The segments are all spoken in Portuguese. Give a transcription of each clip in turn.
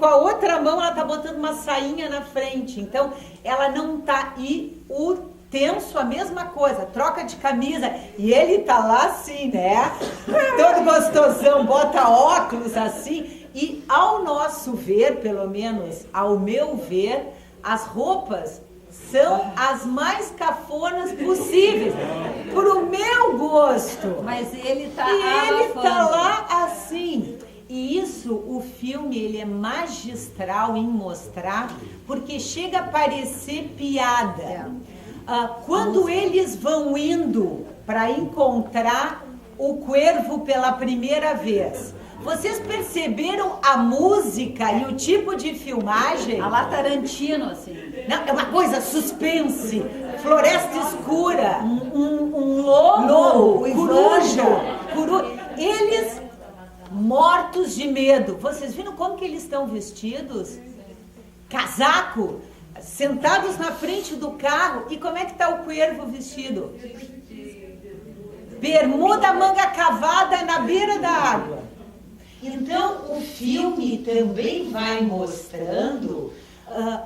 com a outra mão ela tá botando uma sainha na frente. Então, ela não tá... E o tenso, a mesma coisa, troca de camisa. E ele tá lá assim, né? Todo gostosão, bota óculos assim. E ao nosso ver, pelo menos ao meu ver, as roupas são as mais cafonas possíveis, pro meu gosto. Mas ele tá E ele abafando. tá lá assim. E isso, o filme, ele é magistral em mostrar, porque chega a parecer piada. Quando eles vão indo para encontrar o Cuervo pela primeira vez, vocês perceberam a música e o tipo de filmagem? A lá Tarantino, assim. Não, é uma coisa suspense, floresta escura, Um lobo, coruja. Eles mortos de medo. Vocês viram como que eles estão vestidos? Casaco, sentados na frente do carro. E como é que está o Cuervo vestido? Bermuda, manga cavada na beira da água. Então, o filme também vai mostrando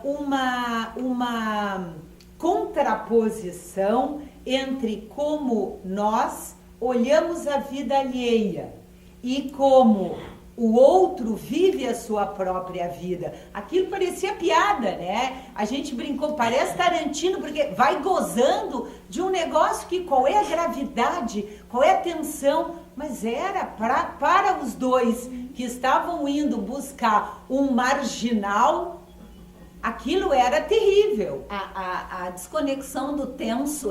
uma contraposição entre como nós olhamos a vida alheia e como o outro vive a sua própria vida. Aquilo parecia piada, né? A gente brincou, parece Tarantino, porque vai gozando de um negócio que qual é a gravidade, qual é a tensão, mas era para os dois que estavam indo buscar um marginal, aquilo era terrível. A desconexão do tenso,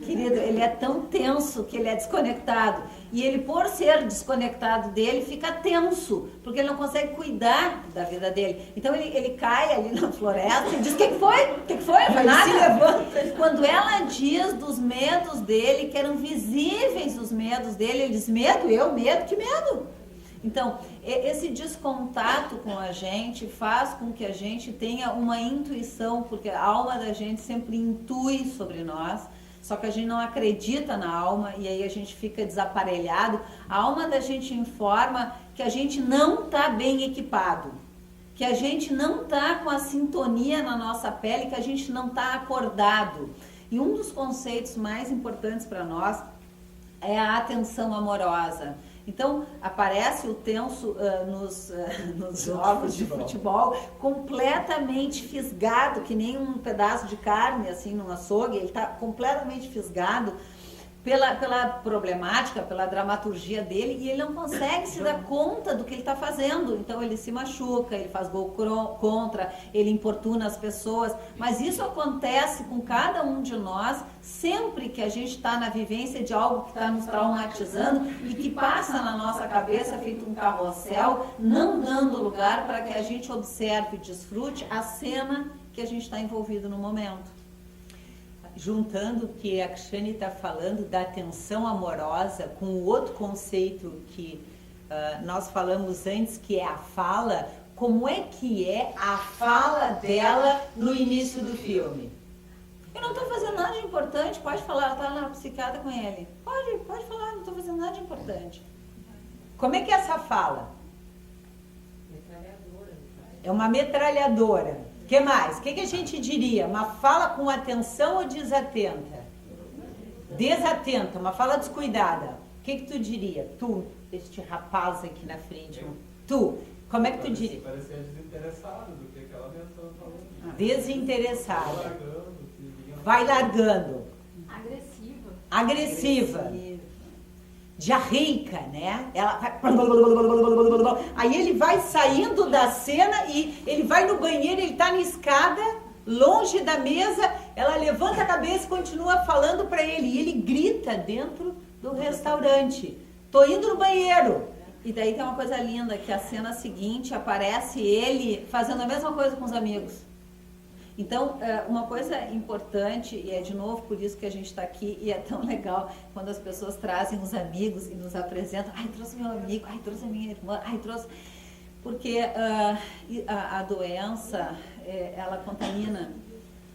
querido, ele é tão tenso que ele é desconectado. E ele, por ser desconectado dele, fica tenso, porque ele não consegue cuidar da vida dele. Então ele cai ali na floresta e diz, o que foi? O que foi? Foi nada? Se levanta. Quando ela diz dos medos dele, que eram visíveis os medos dele, ele diz, medo? Eu? Medo? Que medo? Então, esse descontato com a gente faz com que a gente tenha uma intuição, porque a alma da gente sempre intui sobre nós, só que a gente não acredita na alma e aí a gente fica desaparelhado. A alma da gente informa que a gente não está bem equipado, que a gente não está com a sintonia na nossa pele, que a gente não está acordado. E um dos conceitos mais importantes para nós é a atenção amorosa. Então, aparece o tenso nos jogos de futebol completamente fisgado, que nem um pedaço de carne, assim, num açougue. Ele está completamente fisgado pela problemática, pela dramaturgia dele, e ele não consegue se dar conta do que ele está fazendo. Então, ele se machuca, ele faz gol contra, ele importuna as pessoas. Mas isso acontece com cada um de nós sempre que a gente está na vivência de algo que está nos traumatizando e que passa na nossa cabeça feito um carrossel, não dando lugar para que a gente observe e desfrute a cena que a gente está envolvido no momento. Juntando o que a Cristiane está falando da atenção amorosa com o outro conceito que nós falamos antes, que é a fala, como é que é a fala dela no início do filme? Eu não estou fazendo nada de importante, pode falar, ela está na psiquiatra com ele. Pode falar, não estou fazendo nada de importante. Como é que é essa fala? É uma metralhadora. O que mais? O que a gente diria? Uma fala com atenção ou desatenta? Desatenta, uma fala descuidada. O que tu diria? Tu, este rapaz aqui na frente. Tu, como é que tu diria? Parecia desinteressado do que aquela menção falando. Desinteressada. Vai largando. Agressiva. Diarreica, né? Ela vai... Aí ele vai saindo da cena e ele vai no banheiro, ele tá na escada, longe da mesa, ela levanta a cabeça e continua falando para ele. E ele grita dentro do restaurante. Tô indo no banheiro. E daí tem uma coisa linda, que a cena seguinte aparece ele fazendo a mesma coisa com os amigos. Então, uma coisa importante, e é de novo por isso que a gente está aqui, e é tão legal quando as pessoas trazem os amigos e nos apresentam, ai, trouxe meu amigo, ai, trouxe a minha irmã, ai, trouxe... Porque a doença, ela contamina,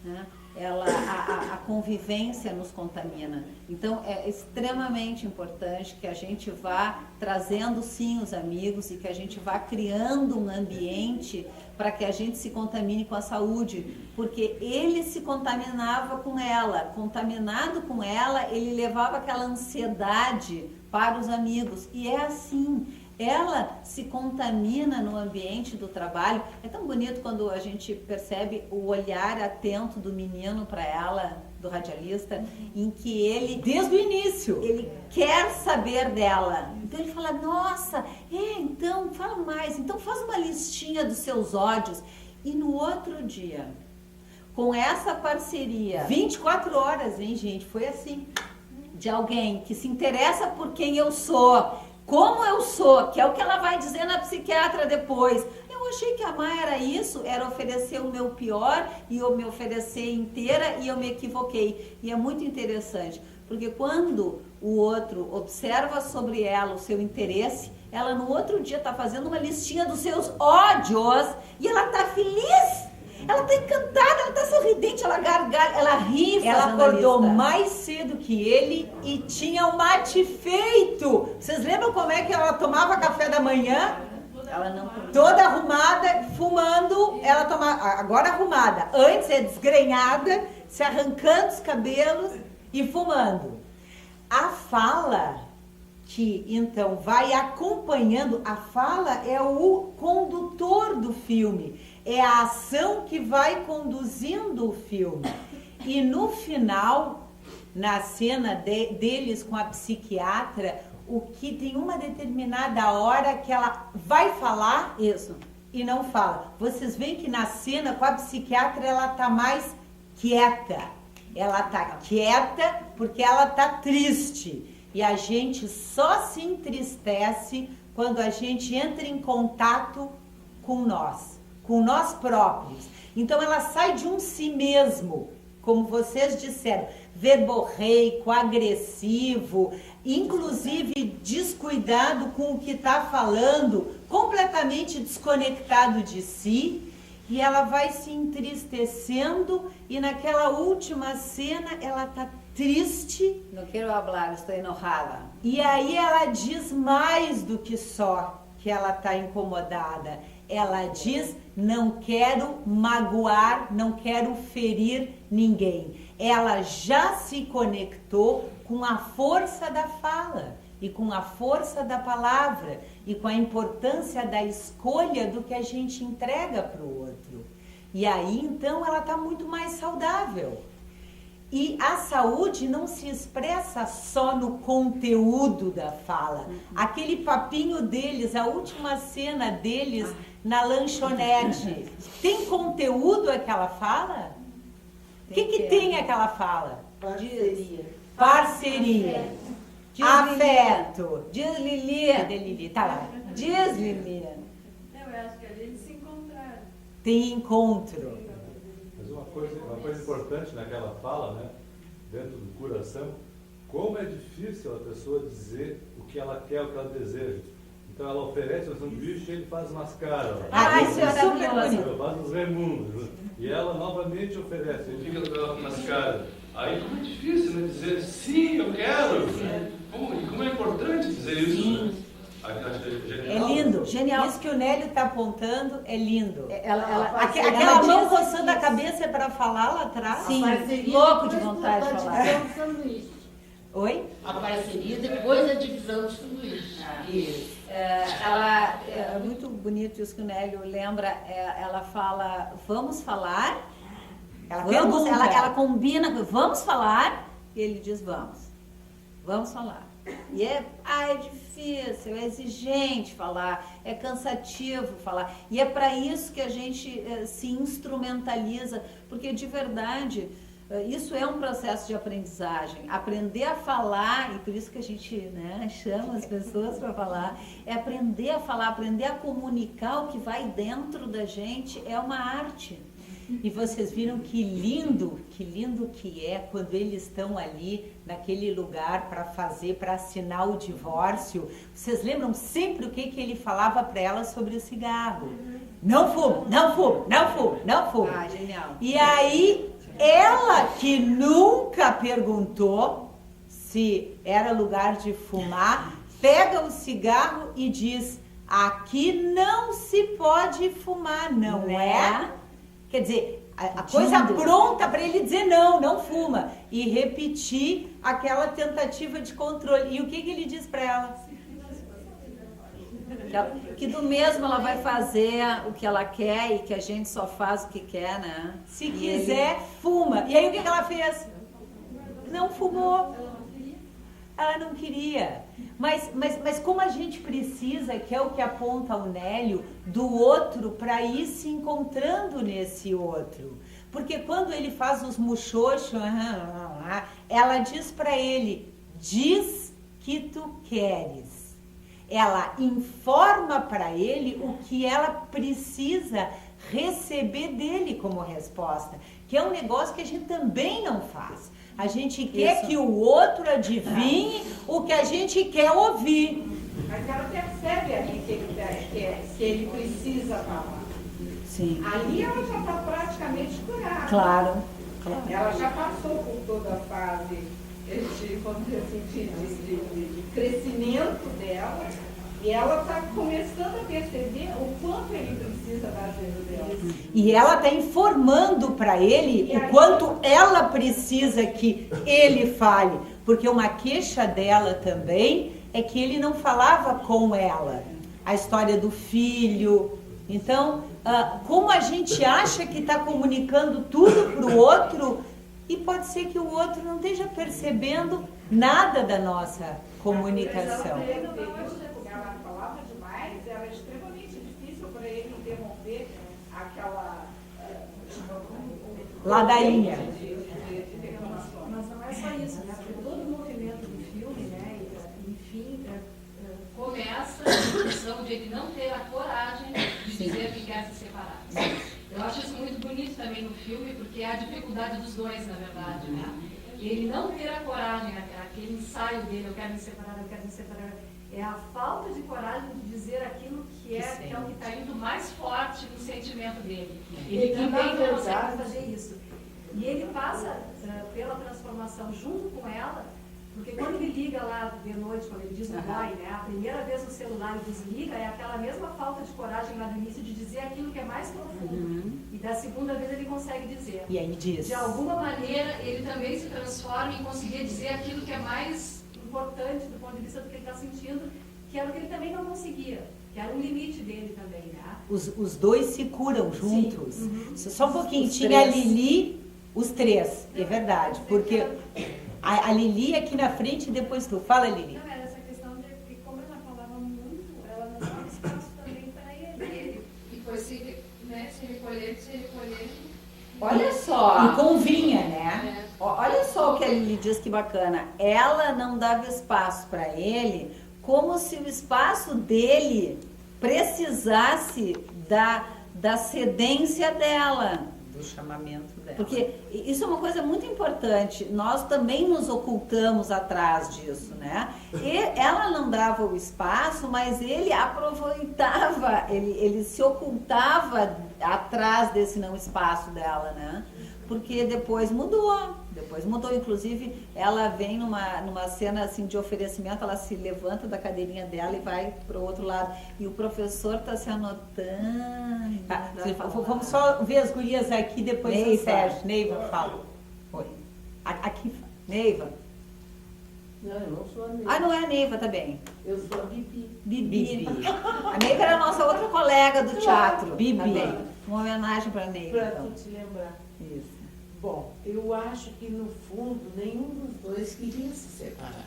né? a convivência nos contamina. Então, é extremamente importante que a gente vá trazendo, sim, os amigos e que a gente vá criando um ambiente para que a gente se contamine com a saúde, porque ele se contaminava com ela. Contaminado com ela, ele levava aquela ansiedade para os amigos. E é assim. Ela se contamina no ambiente do trabalho. É tão bonito quando a gente percebe o olhar atento do menino para ela, do radialista, em que ele, desde o início, ele quer saber dela. Então ele fala, nossa, então fala mais, então faz uma listinha dos seus ódios. E no outro dia, com essa parceria, 24 horas, hein, gente? Foi assim. De alguém que se interessa por quem eu sou, como eu sou, que é o que ela vai dizer na psiquiatra depois. Eu achei que amar era isso, era oferecer o meu pior e eu me oferecer inteira e eu me equivoquei. E é muito interessante, porque quando o outro observa sobre ela o seu interesse, ela no outro dia está fazendo uma listinha dos seus ódios e ela está feliz. Ela tá encantada, ela tá sorridente, ela gargalha, ela ri. Ela acordou mais cedo que ele e tinha o mate feito. Vocês lembram como é que ela tomava café da manhã? Ela não... Toda arrumada, fumando, ela tomava, agora arrumada. Antes é desgrenhada, se arrancando os cabelos e fumando. A fala que então vai acompanhando, a fala é o condutor do filme. É a ação que vai conduzindo o filme. E no final, na cena deles com a psiquiatra, o que tem uma determinada hora que ela vai falar isso e não fala. Vocês veem que na cena com a psiquiatra ela tá mais quieta. Ela tá quieta porque ela tá triste. E a gente só se entristece quando a gente entra em contato com nós próprios. Então ela sai de um si mesmo, como vocês disseram, verborreico, agressivo, inclusive descuidado com o que está falando, completamente desconectado de si, e ela vai se entristecendo e naquela última cena ela está triste. Não quero falar, estou enojada. E aí ela diz mais do que só que ela está incomodada. Ela diz, não quero magoar, não quero ferir ninguém. Ela já se conectou com a força da fala e com a força da palavra e com a importância da escolha do que a gente entrega para o outro. E aí, então, ela está muito mais saudável. E a saúde não se expressa só no conteúdo da fala. Aquele papinho deles, a última cena deles na lanchonete, tem conteúdo aquela fala? O que tem aquela fala? Parceria. Afeto. Diz Lili. Cadê Lili? Tá lá. Diz Lili. Eu acho que eles se encontraram. Tem encontro. Mas uma coisa importante naquela fala, né, dentro do coração, como é difícil a pessoa dizer o que ela quer, o que ela deseja. Então ela oferece um sanduíche e ele faz umas caras. Isso é super bonito. Faz uns remundos. E ela novamente oferece, ele fica com ela com umas caras. Aí como é difícil, né, dizer sim, eu quero. Como é importante dizer isso. Né? É lindo, genial. Isso que o Nélio está apontando é lindo. Aquela mão coçando a cabeça para falar lá atrás. Sim, louco de vontade de falar. Oi? A parceria depois da divisão do sanduíche. Isso. Ela é muito bonito isso que o Nélio lembra. Ela fala, vamos falar. Ela combina, vamos falar. E ele diz, vamos falar. E é difícil, é exigente falar, é cansativo falar. E é para isso que a gente se instrumentaliza, porque de verdade isso é um processo de aprendizagem. Aprender a falar, e por isso que a gente, né, chama as pessoas para falar, é aprender a falar, aprender a comunicar o que vai dentro da gente, é uma arte. E vocês viram que lindo que é quando eles estão ali naquele lugar para assinar o divórcio. Vocês lembram sempre o que ele falava para ela sobre o cigarro? Não fumo, não fumo, não fumo, não fumo. Genial. E aí Ela que nunca perguntou se era lugar de fumar, pega o cigarro e diz: aqui não se pode fumar, não é? Quer dizer, a coisa pronta para ele dizer não fuma. E repetir aquela tentativa de controle. E o que ele diz para ela? Que do mesmo ela vai fazer o que ela quer e que a gente só faz o que quer, né? Se quiser, fuma. E aí o que ela fez? Não fumou. Ela não queria. Mas como a gente precisa, que é o que aponta o Nélio, do outro para ir se encontrando nesse outro. Porque quando ele faz os muxoxos, ela diz para ele: diz que tu queres. Ela informa para ele o que ela precisa receber dele como resposta, que é um negócio que a gente também não faz. A gente quer que o outro adivinhe o que a gente quer ouvir. Mas ela percebe ali que ele precisa falar. Sim. Ali ela já está praticamente curada. Claro. Ela já passou por toda a fase vamos dizer assim, de crescimento dela, e ela está começando a perceber o quanto ele precisa da ajuda dela. E ela está informando para ele o quanto ela precisa que ele fale, porque uma queixa dela também é que ele não falava com ela. A história do filho. Então, como a gente acha que está comunicando tudo para o outro, e pode ser que o outro não esteja percebendo nada da nossa comunicação. Ela falava demais, era extremamente difícil para ele interromper aquela ladainha. Mas não é só isso, né? Porque todo o movimento do filme, né? Enfim, Começa a discussão de ele não ter a coragem de dizer que quer se separar. Eu acho isso muito bonito também no filme, porque é a dificuldade dos dois, na verdade, né? Ele não ter a coragem, aquele ensaio dele, eu quero me separar, é a falta de coragem de dizer aquilo que é o que está indo mais forte no sentimento dele. Ele também não consegue fazer isso. E ele passa pela transformação junto com ela, porque quando ele liga lá de noite, quando ele diz no boy, né, a primeira vez no celular ele desliga, é aquela mesma falta de coragem lá no início de dizer aquilo que é mais profundo. E da segunda vez ele consegue dizer. E aí diz. De alguma maneira, ele também se transforma em conseguir dizer aquilo que é mais importante do ponto de vista do que ele está sentindo, que era o que ele também não conseguia, que era um limite dele também, né? Os dois se curam juntos. Só um pouquinho. Tinha a Lili, os três, é verdade. Porque a Lili aqui na frente e depois tu. Fala, Lili. não era essa questão de que, como ela falava muito, ela não dava espaço também para ele. E foi se recolher. Olha só. E convinha, né? Olha só o que a Lili diz, que bacana. Ela não dava espaço para ele, como se o espaço dele precisasse da cedência dela. Do chamamento dela. Porque isso é uma coisa muito importante. Nós também nos ocultamos atrás disso, né? E ela não dava o espaço, mas ele aproveitava, ele se ocultava atrás desse não espaço dela, né? Porque depois mudou, inclusive ela vem numa cena assim de oferecimento, ela se levanta da cadeirinha dela e vai para o outro lado, e o professor está se anotando. Vamos só ver as gurias aqui, depois Neiva. o Sérgio. Neiva, fala. Oi. Aqui, Neiva. Não, eu não sou a Neiva. Não é a Neiva, tá bem. Eu sou a Bibi. Bibi. A Neiva era a nossa outra colega do teatro. Bibi. Tá bem. Uma homenagem para a Neiva. Pra Então. tu te lembrar. Isso. Bom, eu acho que no fundo nenhum dos dois queria se separar.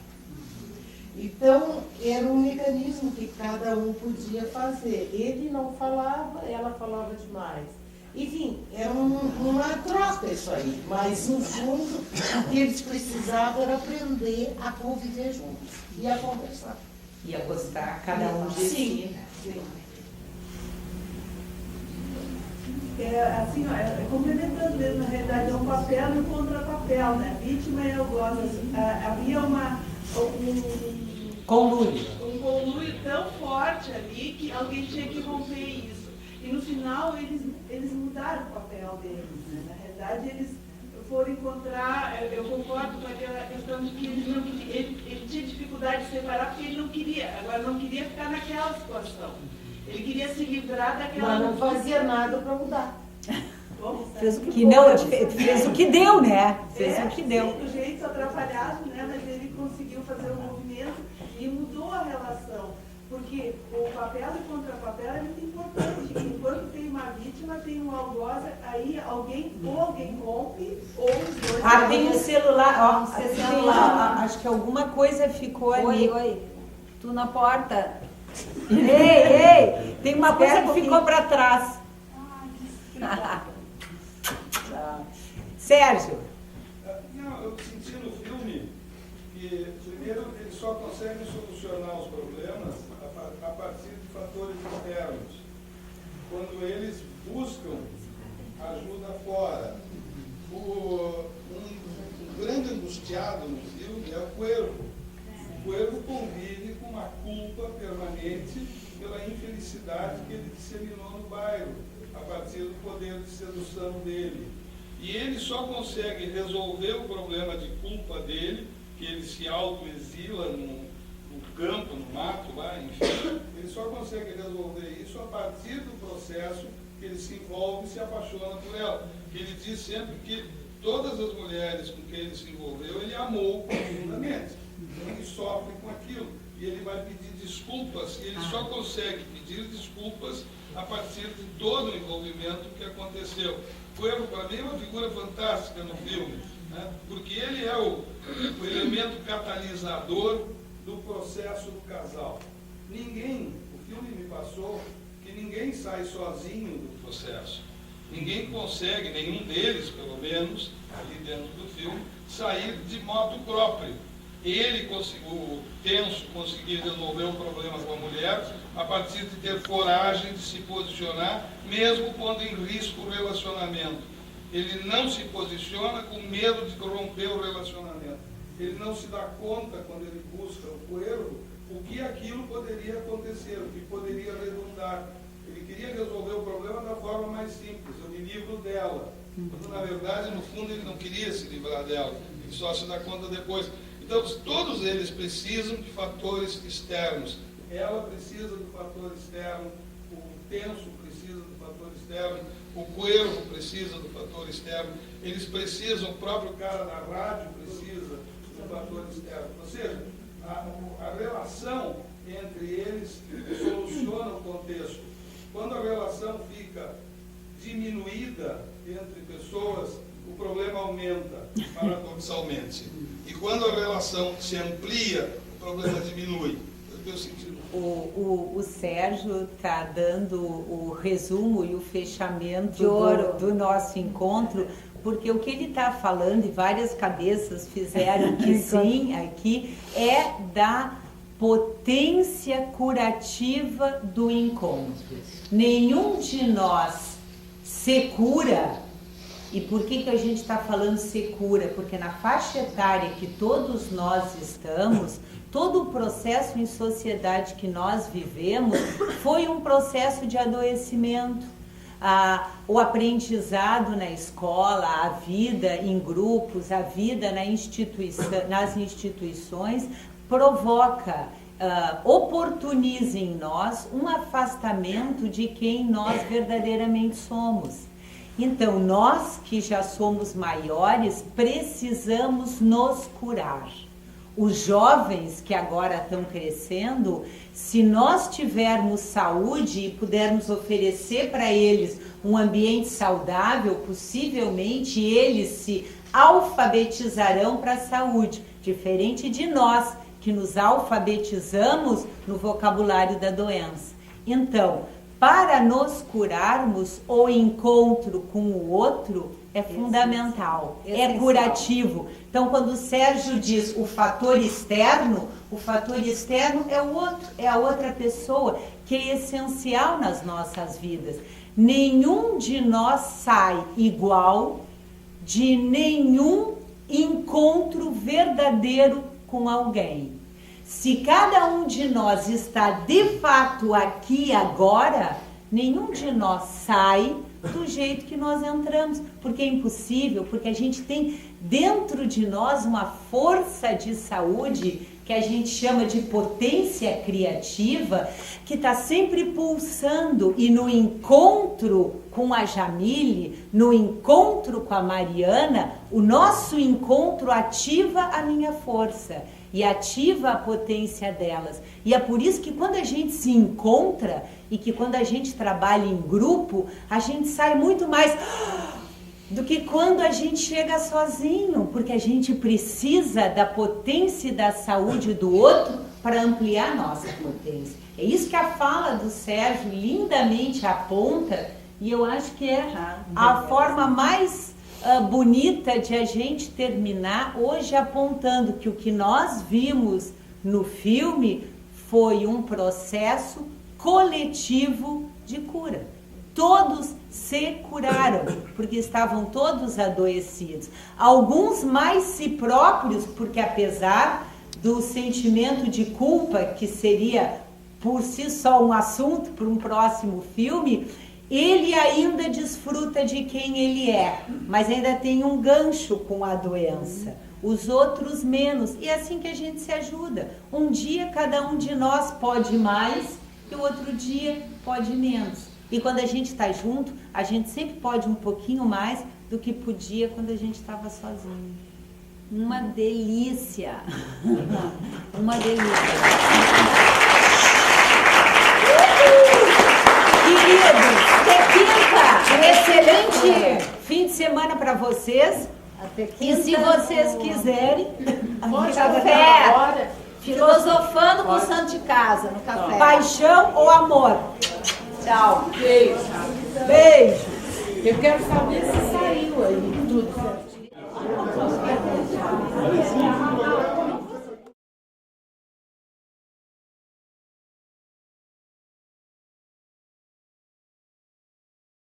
Então, era um mecanismo que cada um podia fazer. Ele não falava, ela falava demais. Enfim, era uma troca isso aí. Mas, no fundo, o que eles precisavam era aprender a conviver juntos e a conversar. E a gostar cada um de si, né? Sim. Assim, complementando mesmo, na realidade, é um papel e um contrapapel, né? Vítima e algoz. Havia um conluio tão forte ali que alguém tinha que romper isso. E no final eles mudaram o papel deles, né? Na realidade, eles for encontrar, eu concordo com aquela questão de que ele tinha dificuldade de separar porque ele não queria, agora não queria ficar naquela situação. Ele queria se livrar daquela... Mas não fazia nada para mudar. Fez o que não, fez o que deu, né? Fez o que deu. Sim, do jeito atrapalhado, né? Mas ele conseguiu fazer o movimento e mudou a relação. Porque o papel e contrapapel é muito importante. Enquanto tem uma vítima, tem um algoz, aí alguém rompe, ou os dois... Tem o celular, ó, acho que alguma coisa ficou ali. Oi, tu na porta. Ei, tem uma coisa que ficou para trás. Sérgio. Não, eu senti no filme que, primeiro, eles só conseguem solucionar os problemas a partir de fatores externos. Quando eles buscam ajuda fora. Um grande angustiado no filme é o Cuervo. O Cuervo convive com uma culpa permanente pela infelicidade que ele disseminou no bairro, a partir do poder de sedução dele. E ele só consegue resolver o problema de culpa dele, que ele se autoexila no campo, no mato, lá, enfim. Ele só consegue resolver isso a partir do processo que ele se envolve e se apaixona por ela. Que ele diz sempre que todas as mulheres com quem ele se envolveu, ele amou profundamente. Então ele sofre com aquilo. E ele vai pedir desculpas, e ele só consegue pedir desculpas a partir de todo o envolvimento que aconteceu. Cuervo, para mim, é uma figura fantástica no filme, né? Porque ele é o elemento catalisador do processo do casal. O filme me passou que ninguém sai sozinho do processo. Ninguém consegue, nenhum deles, pelo menos, ali dentro do filme, sair de modo próprio. Ele conseguiu, Tenso, conseguir resolver um problema com a mulher a partir de ter coragem de se posicionar, mesmo pondo em risco o relacionamento. Ele não se posiciona com medo de romper o relacionamento. Ele não se dá conta, quando ele busca o Cuervo, o que aquilo poderia acontecer, o que poderia redundar. Ele queria resolver o problema da forma mais simples, eu me livro dela. Quando, na verdade, no fundo, ele não queria se livrar dela. Ele só se dá conta depois. Então, todos eles precisam de fatores externos. Ela precisa do fator externo, o Tenso precisa do fator externo, o Cuervo precisa do fator externo, eles precisam, o próprio cara da rádio precisa do fator externo. Ou seja, a relação entre eles soluciona o contexto. Quando a relação fica diminuída entre pessoas, o problema aumenta, paradoxalmente. E quando a relação se amplia, o problema diminui. Eu tenho sentido. O Sérgio está dando o resumo e o fechamento do nosso encontro, porque o que ele está falando, e várias cabeças fizeram que sim aqui, é da potência curativa do encontro. Nenhum de nós se cura. E por que a gente está falando se cura? Porque na faixa etária que todos nós estamos, todo o processo em sociedade que nós vivemos foi um processo de adoecimento. O aprendizado na escola, a vida em grupos, a vida nas instituições provoca, oportuniza em nós um afastamento de quem nós verdadeiramente somos. Então, nós que já somos maiores, precisamos nos curar. Os jovens que agora estão crescendo, se nós tivermos saúde e pudermos oferecer para eles um ambiente saudável, possivelmente eles se alfabetizarão para a saúde, diferente de nós que nos alfabetizamos no vocabulário da doença. Então, para nos curarmos, o encontro com o outro é fundamental, é curativo. Então, quando o Sérgio diz o fator externo é o outro, é a outra pessoa, que é essencial nas nossas vidas. Nenhum de nós sai igual de nenhum encontro verdadeiro com alguém. Se cada um de nós está de fato aqui agora, nenhum de nós sai do jeito que nós entramos, porque é impossível, porque a gente tem dentro de nós uma força de saúde que a gente chama de potência criativa, que está sempre pulsando, e no encontro com a Jamile, no encontro com a Mariana, o nosso encontro ativa a minha força e ativa a potência delas. E é por isso que quando a gente se encontra e que quando a gente trabalha em grupo, a gente sai muito mais do que quando a gente chega sozinho, porque a gente precisa da potência e da saúde do outro para ampliar a nossa potência. É isso que a fala do Sérgio lindamente aponta, e eu acho que é a forma mais bonita de a gente terminar hoje, apontando que o que nós vimos no filme foi um processo coletivo de cura. Todos se curaram, porque estavam todos adoecidos. Alguns mais si próprios, porque apesar do sentimento de culpa, que seria por si só um assunto para um próximo filme, ele ainda desfruta de quem ele é, mas ainda tem um gancho com a doença. Os outros menos. E é assim que a gente se ajuda. Um dia cada um de nós pode mais e o outro dia pode menos. E quando a gente está junto, a gente sempre pode um pouquinho mais do que podia quando a gente estava sozinho. Uma delícia! Uma delícia! Queridos, até quinta! Um excelente fim de semana para vocês. Até quinta. E se vocês quiserem, café, filosofando com o santo de casa, no café. Paixão ou amor? Tchau. Beijo. Beijo. Eu quero saber se saiu aí tudo certinho.